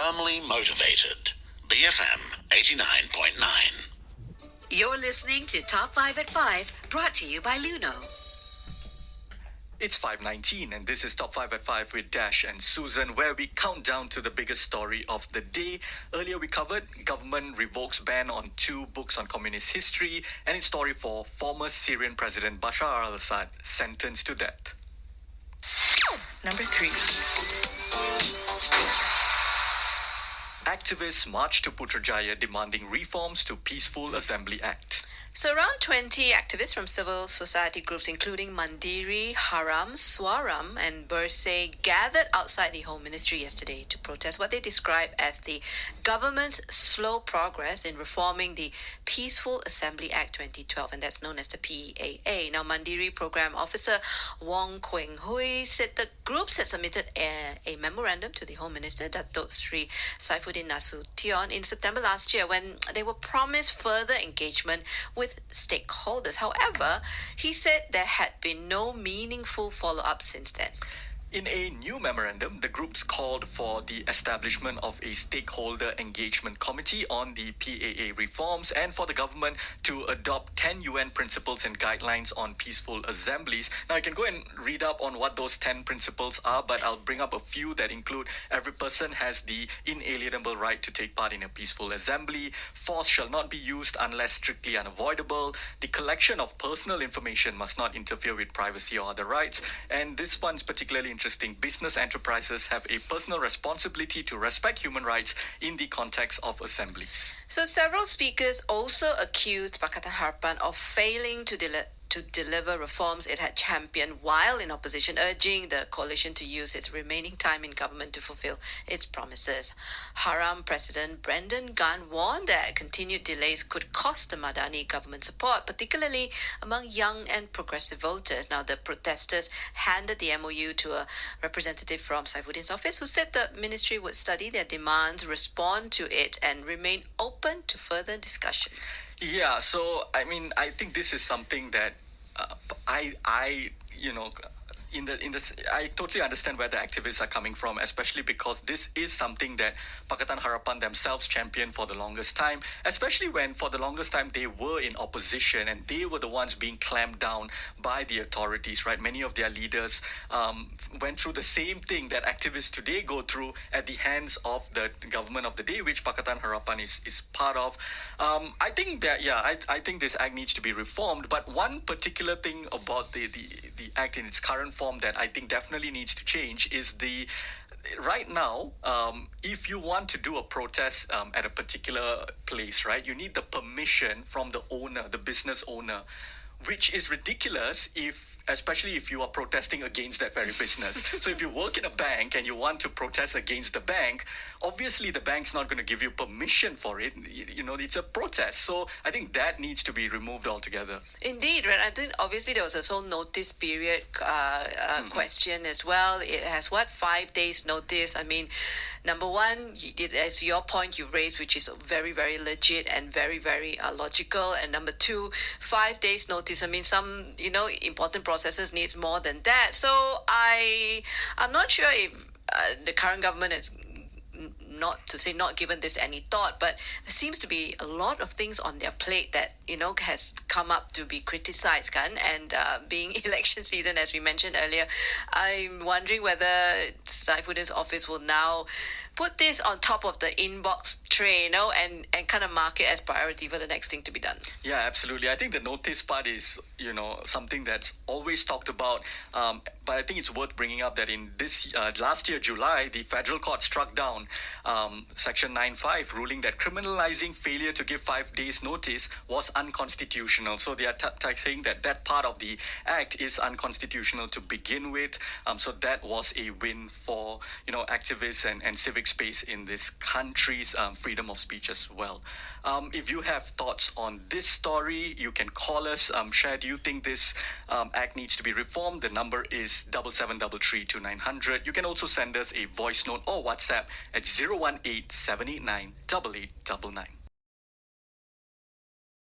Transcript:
Firmly motivated. BFM 89.9. You're listening to Top 5 at 5, brought to you by Luno. It's 5:19 and this is Top 5 at 5 with Dash and Susan, where we count down to the biggest story of the day. Earlier we covered government revokes ban on 2 books on communist history, and its story for former Syrian President Bashar al-Assad sentenced to death. Number 3. Activists march to Putrajaya demanding reforms to Peaceful Assembly Act. So around 20 activists from civil society groups including Mandiri, Haram, Swaram and Bersih gathered outside the Home Ministry yesterday to protest what they describe as the government's slow progress in reforming the Peaceful Assembly Act 2012, and that's known as the PAA. Now, Mandiri Program Officer Wong Queng Hui said the groups had submitted a memorandum to the Home Minister, Datuk Sri Saifuddin Nasution, in September last year when they were promised further engagement with stakeholders. However, he said there had been no meaningful follow-up since then. In a new memorandum, the groups called for the establishment of a stakeholder engagement committee on the PAA reforms and for the government to adopt 10 UN principles and guidelines on peaceful assemblies. Now, you can go and read up on what those 10 principles are, but I'll bring up a few that include every person has the inalienable right to take part in a peaceful assembly, force shall not be used unless strictly unavoidable, the collection of personal information must not interfere with privacy or other rights, and this one's particularly interesting. Business enterprises have a personal responsibility to respect human rights in the context of assemblies. So several speakers also accused Pakatan Harapan of failing to deliver reforms it had championed while in opposition, urging the coalition to use its remaining time in government to fulfill its promises. Haram President Brendan Gunn warned that continued delays could cost the Madani government support, particularly among young and progressive voters. Now, the protesters handed the MOU to a representative from Saifuddin's office who said the ministry would study their demands, respond to it, and remain open to further discussions. Yeah, so I think this is something that I totally understand where the activists are coming from, especially because this is something that Pakatan Harapan themselves championed for the longest time, especially when for the longest time they were in opposition and they were the ones being clamped down by the authorities, right? Many of their leaders went through the same thing that activists today go through at the hands of the government of the day, which Pakatan Harapan is part of. I think this act needs to be reformed, but one particular thing about the act in its current form that I think definitely needs to change is right now, if you want to do a protest at a particular place, right, you need the permission from the owner, the business owner, which is ridiculous especially if you are protesting against that very business. So if you work in a bank and you want to protest against the bank, obviously the bank's not going to give you permission for it. It's a protest. So I think that needs to be removed altogether. Indeed, right? I think obviously there was this whole notice period question as well. It has 5 days notice. Number one, as your point you raised, which is very, very legit and very, very logical. And number two, 5 days notice. Some, important processes needs more than that. So I'm not sure if the current government is not given this any thought, but there seems to be a lot of things on their plate that has come up to be criticized, and being election season, as we mentioned earlier, I'm wondering whether Saifuddin's office will now put this on top of the inbox tray, and kind of mark it as priority for the next thing to be done. Yeah, absolutely. I think the notice part is, something that's always talked about. But I think it's worth bringing up that in this last year, July, the federal court struck down Section 9.5, ruling that criminalizing failure to give 5 days notice was unconstitutional. So they are saying that part of the act is unconstitutional to begin with. So that was a win for, activists and civic space in this country's freedom of speech as well. If you have thoughts on this story, you can call us. Share, do you think this act needs to be reformed? The number is 77332900. You can also send us a voice note or WhatsApp at 018-789-8899.